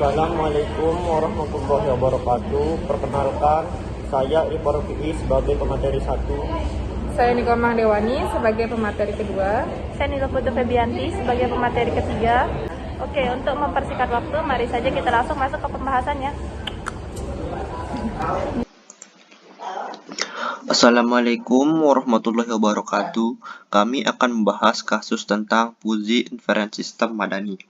Assalamualaikum warahmatullahi wabarakatuh. Perkenalkan, saya Iqbal Fi'i sebagai pemateri 1. Saya Nikomah Dewani sebagai pemateri kedua. Saya Nilo Putu Febianti sebagai pemateri ketiga. Oke, untuk mempersingkat waktu, mari saja kita langsung masuk ke pembahasannya. Assalamualaikum warahmatullahi wabarakatuh. Kami akan membahas kasus tentang Fuzzy Inference System Madani.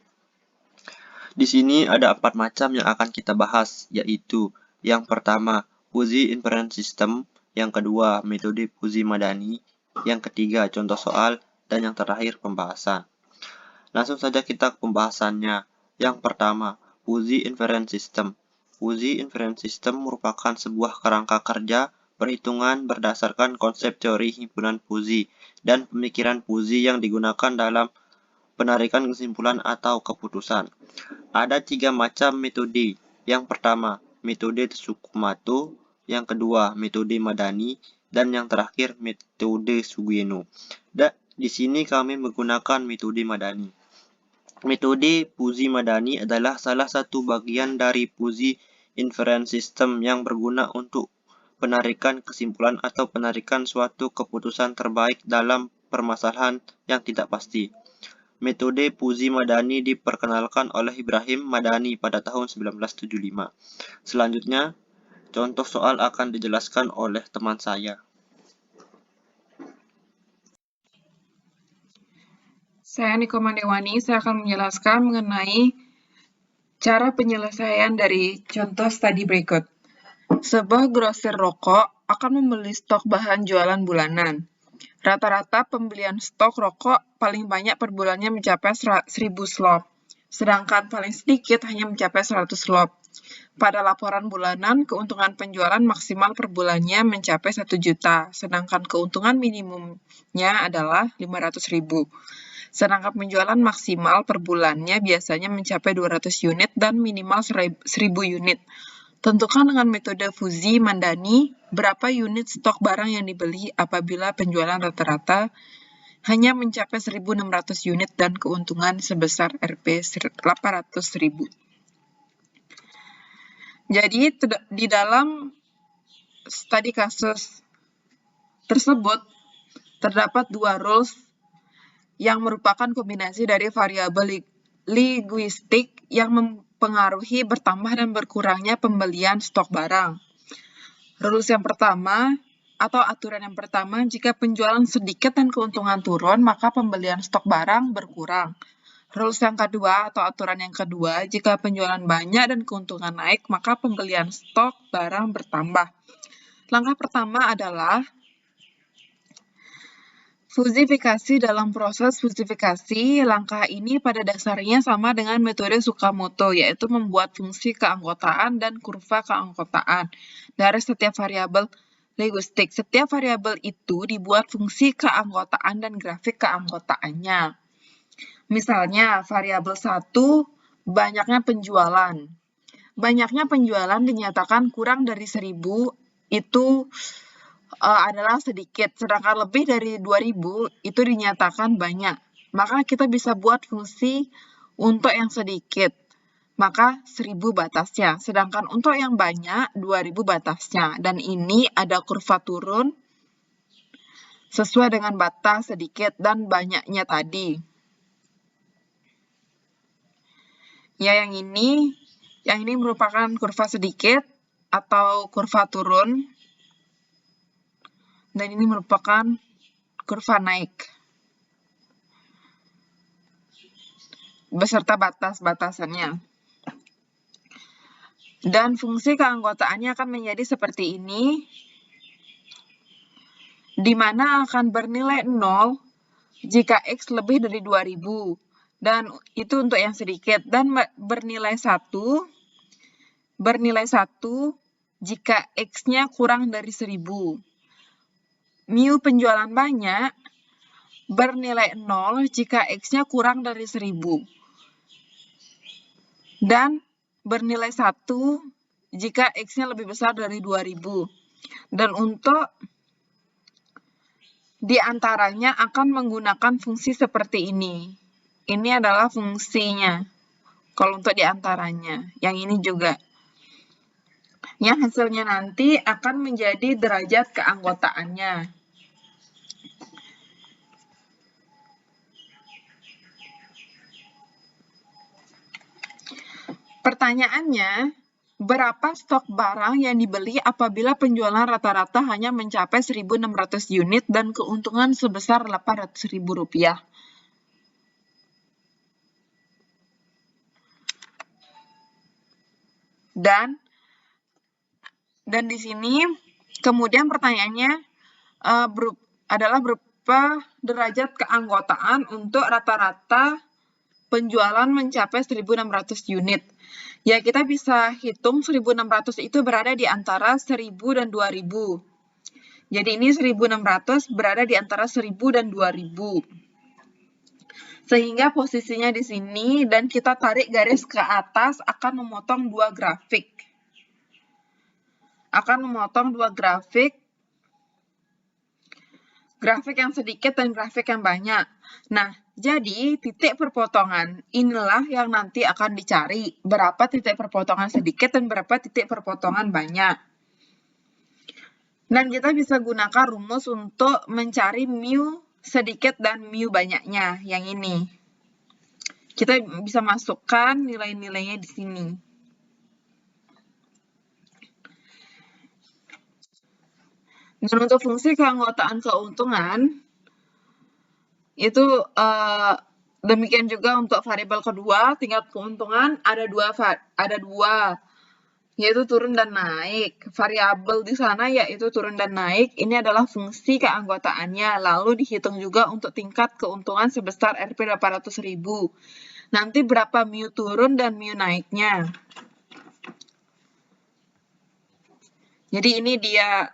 Di sini ada 4 macam yang akan kita bahas, yaitu yang pertama, Fuzzy Inference System, yang kedua, metode Fuzzy Madani, yang ketiga, contoh soal, dan yang terakhir, pembahasan. Langsung saja kita ke pembahasannya. Yang pertama, Fuzzy Inference System. Fuzzy Inference System merupakan sebuah kerangka kerja perhitungan berdasarkan konsep teori himpunan Fuzzy dan pemikiran Fuzzy yang digunakan dalam penarikan kesimpulan atau keputusan. Ada 3 macam metode. Yang pertama, metode Tsukumoto, yang kedua, metode Madani, dan yang terakhir, metode Sugeno. Dan di sini kami menggunakan metode Madani. Metode Fuzzy Madani adalah salah satu bagian dari Fuzzy Inference System yang berguna untuk penarikan kesimpulan atau penarikan suatu keputusan terbaik dalam permasalahan yang tidak pasti. Metode Fuzzy Madani diperkenalkan oleh Ibrahim Madani pada tahun 1975. Selanjutnya, contoh soal akan dijelaskan oleh teman saya. Saya Nikomah Dewani, saya akan menjelaskan mengenai cara penyelesaian dari contoh studi berikut. Sebuah grosir rokok akan membeli stok bahan jualan bulanan. Rata-rata pembelian stok rokok paling banyak per bulannya mencapai 1000 slop, sedangkan paling sedikit hanya mencapai 100 slop. Pada laporan bulanan, keuntungan penjualan maksimal per bulannya mencapai 1 juta, sedangkan keuntungan minimumnya adalah 500.000. Sedangkan penjualan maksimal per bulannya biasanya mencapai 200 unit dan minimal 1000 unit. Tentukan dengan metode Fuzzy Madani berapa unit stok barang yang dibeli apabila penjualan rata-rata hanya mencapai 1.600 unit dan keuntungan sebesar Rp 800.000. Jadi, di dalam studi kasus tersebut, terdapat 2 rules yang merupakan kombinasi dari variabel linguistik yang mempengaruhi bertambah dan berkurangnya pembelian stok barang. Rules yang pertama, atau aturan yang pertama, jika penjualan sedikit dan keuntungan turun, maka pembelian stok barang berkurang. Rules yang kedua, atau aturan yang kedua, jika penjualan banyak dan keuntungan naik, maka pembelian stok barang bertambah. Langkah pertama adalah fuzifikasi. Dalam proses fuzifikasi, langkah ini pada dasarnya sama dengan metode Tsukumoto, yaitu membuat fungsi keanggotaan dan kurva keanggotaan dari setiap variabel linguistik. Setiap variabel itu dibuat fungsi keanggotaan dan grafik keanggotaannya. Misalnya, variabel 1, banyaknya penjualan. Banyaknya penjualan dinyatakan kurang dari 1000, itu adalah sedikit, sedangkan lebih dari 2000 itu dinyatakan banyak. Maka kita bisa buat fungsi untuk yang sedikit, maka 1000 batasnya, sedangkan untuk yang banyak 2000 batasnya, dan ini ada kurva turun sesuai dengan batas sedikit dan banyaknya tadi. Ya, yang ini merupakan kurva sedikit atau kurva turun, dan ini merupakan kurva naik beserta batas-batasannya. Dan fungsi keanggotaannya akan menjadi seperti ini, di mana akan bernilai 0 jika X lebih dari 2000, dan itu untuk yang sedikit, dan bernilai 1 jika X-nya kurang dari 1000. Mu penjualan banyak bernilai 0 jika X-nya kurang dari 1000. Dan bernilai 1 jika X-nya lebih besar dari 2000. Dan untuk di antaranya akan menggunakan fungsi seperti ini. Ini adalah fungsinya Kalau untuk di antaranya, yang ini juga. Yang hasilnya nanti akan menjadi derajat keanggotaannya. Pertanyaannya, berapa stok barang yang dibeli apabila penjualan rata-rata hanya mencapai 1.600 unit dan keuntungan sebesar Rp800.000? Dan di sini kemudian pertanyaannya adalah berupa derajat keanggotaan untuk rata-rata penjualan mencapai 1.600 unit. Ya, kita bisa hitung 1.600 itu berada di antara 1.000 dan 2.000. Jadi ini 1.600 berada di antara 1.000 dan 2.000. Sehingga posisinya di sini dan kita tarik garis ke atas akan memotong dua grafik. Grafik yang sedikit dan grafik yang banyak. Nah, jadi titik perpotongan inilah yang nanti akan dicari. Berapa titik perpotongan sedikit dan berapa titik perpotongan banyak. Dan kita bisa gunakan rumus untuk mencari mu sedikit dan mu banyaknya, yang ini. Kita bisa masukkan nilai-nilainya di sini. Dan untuk fungsi keanggotaan keuntungan, itu demikian juga untuk variabel kedua, tingkat keuntungan ada dua, yaitu turun dan naik. Variabel di sana yaitu turun dan naik, ini adalah fungsi keanggotaannya. Lalu dihitung juga untuk tingkat keuntungan sebesar Rp800.000. Nanti berapa mu turun dan mu naiknya. Jadi ini dia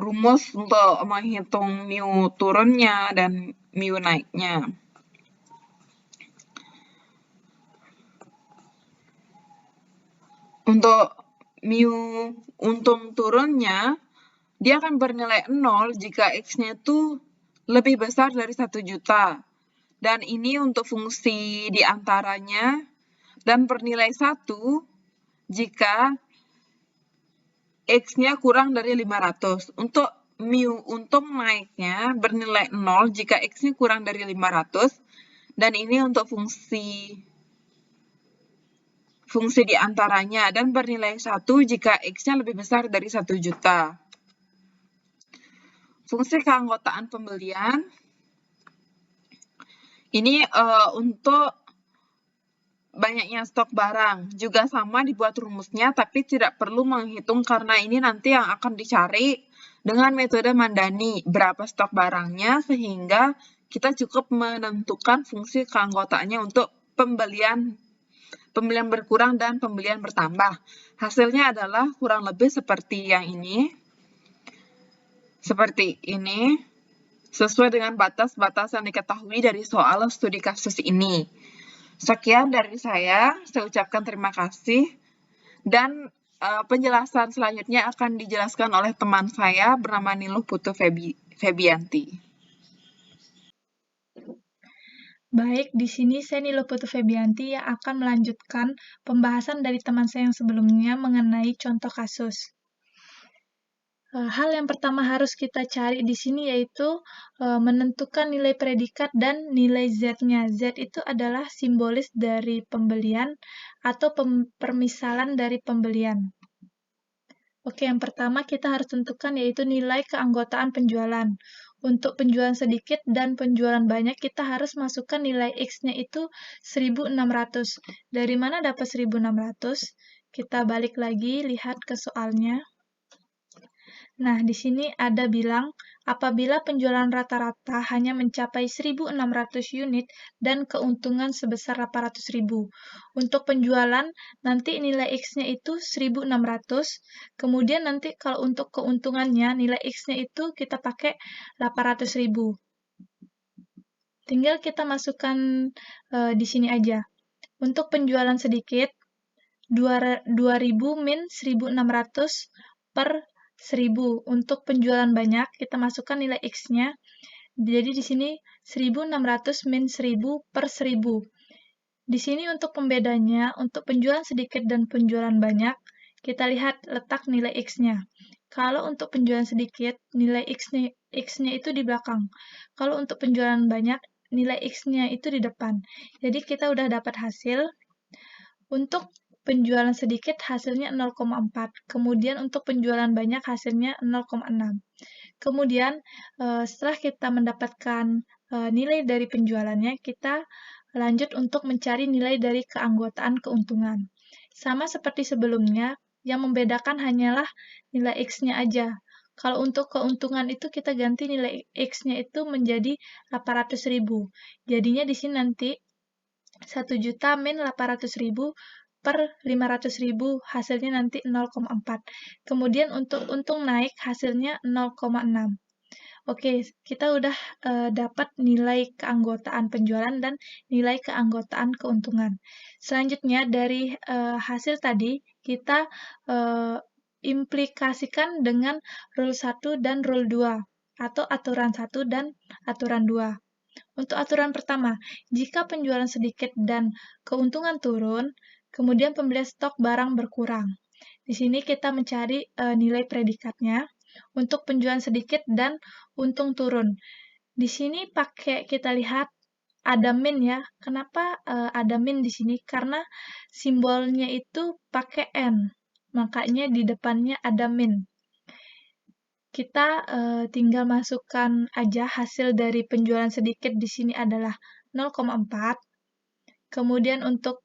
rumus untuk menghitung mu turunnya dan mu naiknya. Untuk mu untung turunnya, dia akan bernilai 0 jika X-nya itu lebih besar dari 1 juta. Dan ini untuk fungsi di antaranya, dan bernilai 1 jika X-nya kurang dari 500. Untuk mu untung naiknya bernilai 0 jika X-nya kurang dari 500. Dan ini untuk fungsi di antaranya, dan bernilai 1 jika X-nya lebih besar dari 1 juta. Fungsi keanggotaan pembelian, ini untuk banyaknya stok barang. Juga sama dibuat rumusnya, tapi tidak perlu menghitung karena ini nanti yang akan dicari dengan metode Mandani. Berapa stok barangnya, sehingga kita cukup menentukan fungsi keanggotaannya untuk pembelian berkurang dan pembelian bertambah. Hasilnya adalah kurang lebih seperti yang ini. Seperti ini, sesuai dengan batas-batas yang diketahui dari soal studi kasus ini. Sekian dari saya ucapkan terima kasih. Dan penjelasan selanjutnya akan dijelaskan oleh teman saya bernama Niluh Putu Febianti. Baik, di sini saya Niluh Putu Febianti yang akan melanjutkan pembahasan dari teman saya yang sebelumnya mengenai contoh kasus. Hal yang pertama harus kita cari di sini yaitu menentukan nilai predikat dan nilai Z-nya. Z itu adalah simbolis dari pembelian atau permisalan dari pembelian. Oke, yang pertama kita harus tentukan yaitu nilai keanggotaan penjualan. Untuk penjualan sedikit dan penjualan banyak, kita harus masukkan nilai X-nya itu 1.600. Dari mana dapat 1.600? Kita balik lagi, lihat ke soalnya. Nah, di sini ada bilang, apabila penjualan rata-rata hanya mencapai 1.600 unit dan keuntungan sebesar 800.000. Untuk penjualan, nanti nilai X-nya itu 1.600, kemudian nanti kalau untuk keuntungannya, nilai X-nya itu kita pakai 800.000. Tinggal kita masukkan di sini aja. Untuk penjualan sedikit, 2.000 min 1.600 per 1.000. Untuk penjualan banyak, kita masukkan nilai X-nya. Jadi di sini 1.600 min 1.000 per 1.000. Di sini untuk pembedanya, untuk penjualan sedikit dan penjualan banyak, kita lihat letak nilai X-nya. Kalau untuk penjualan sedikit, nilai X-nya itu di belakang. Kalau untuk penjualan banyak, nilai X-nya itu di depan. Jadi kita udah dapat hasil. Untuk penjualan sedikit hasilnya 0,4. Kemudian untuk penjualan banyak hasilnya 0,6. Kemudian setelah kita mendapatkan nilai dari penjualannya, kita lanjut untuk mencari nilai dari keanggotaan keuntungan. Sama seperti sebelumnya, yang membedakan hanyalah nilai X-nya aja. Kalau untuk keuntungan itu kita ganti nilai X-nya itu menjadi 800.000. Jadinya di sini nanti 1 juta min 800.000 per 500.000 hasilnya nanti 0,4. Kemudian untuk untung naik hasilnya 0,6. Oke, kita udah dapat nilai keanggotaan penjualan dan nilai keanggotaan keuntungan. Selanjutnya dari hasil tadi kita implikasikan dengan rule 1 dan rule 2 atau aturan 1 dan aturan 2. Untuk aturan pertama, jika penjualan sedikit dan keuntungan turun, kemudian pembelian stok barang berkurang. Di sini kita mencari nilai predikatnya untuk penjualan sedikit dan untung turun. Di sini kita lihat ada min ya. Kenapa ada min di sini? Karena simbolnya itu pakai N. Makanya di depannya ada min. Kita tinggal masukkan aja hasil dari penjualan sedikit di sini adalah 0,4. Kemudian untuk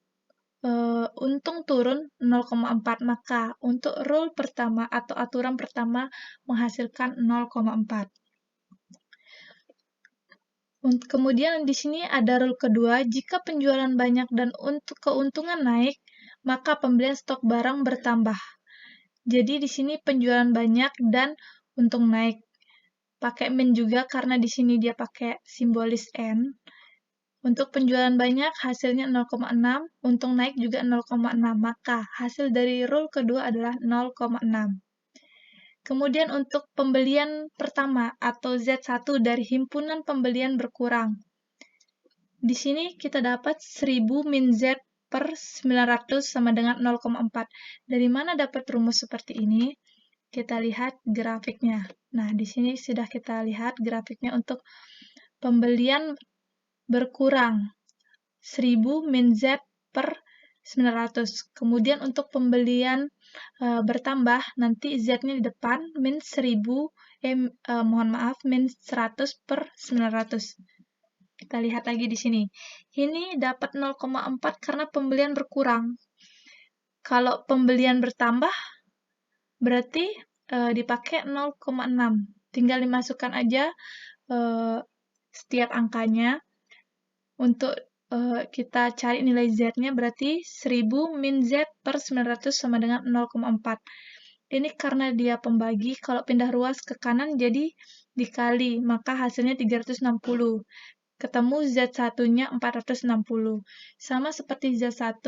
untung turun 0,4, maka untuk rule pertama atau aturan pertama menghasilkan 0,4. Kemudian di sini ada rule kedua, jika penjualan banyak dan untuk keuntungan naik, maka pembelian stok barang bertambah. Jadi di sini penjualan banyak dan untung naik. Pakai min juga karena di sini dia pakai simbolis N. Untuk penjualan banyak hasilnya 0,6, untung naik juga 0,6, maka hasil dari rule kedua adalah 0,6. Kemudian untuk pembelian pertama atau Z1 dari himpunan pembelian berkurang. Di sini kita dapat 1000 min Z per 900 sama dengan 0,4. Dari mana dapat rumus seperti ini? Kita lihat grafiknya. Nah, di sini sudah kita lihat grafiknya untuk pembelian berkurang 1000 min Z per 900. Kemudian untuk pembelian bertambah, nanti Z-nya di depan, min 1000, min 100 per 900. Kita lihat lagi di sini. Ini dapat 0,4 karena pembelian berkurang. Kalau pembelian bertambah, berarti dipakai 0,6. Tinggal dimasukkan aja setiap angkanya. Untuk kita cari nilai Z-nya berarti 1000 min Z per 900 sama dengan 0,4. Ini karena dia pembagi, kalau pindah ruas ke kanan jadi dikali, maka hasilnya 360. Ketemu Z1-nya 460. Sama seperti Z1,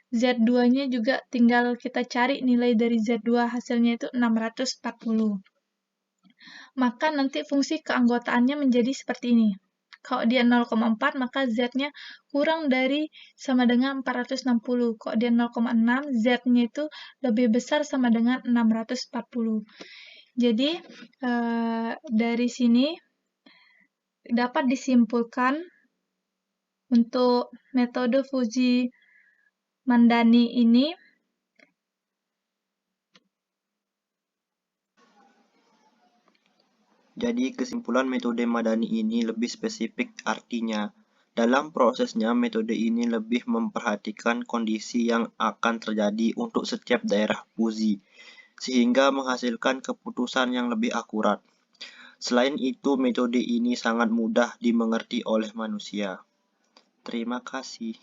Z2-nya juga tinggal kita cari nilai dari Z2, hasilnya itu 640. Maka nanti fungsi keanggotaannya menjadi seperti ini. Kalau dia 0,4, maka Z-nya kurang dari sama dengan 460. Kalau dia 0,6, Z-nya itu lebih besar sama dengan 640. Jadi, dari sini dapat disimpulkan untuk metode Fuzzi-Mandani ini Jadi kesimpulan metode Madani ini lebih spesifik, artinya dalam prosesnya metode ini lebih memperhatikan kondisi yang akan terjadi untuk setiap daerah Fuzzi, sehingga menghasilkan keputusan yang lebih akurat. Selain itu, metode ini sangat mudah dimengerti oleh manusia. Terima kasih.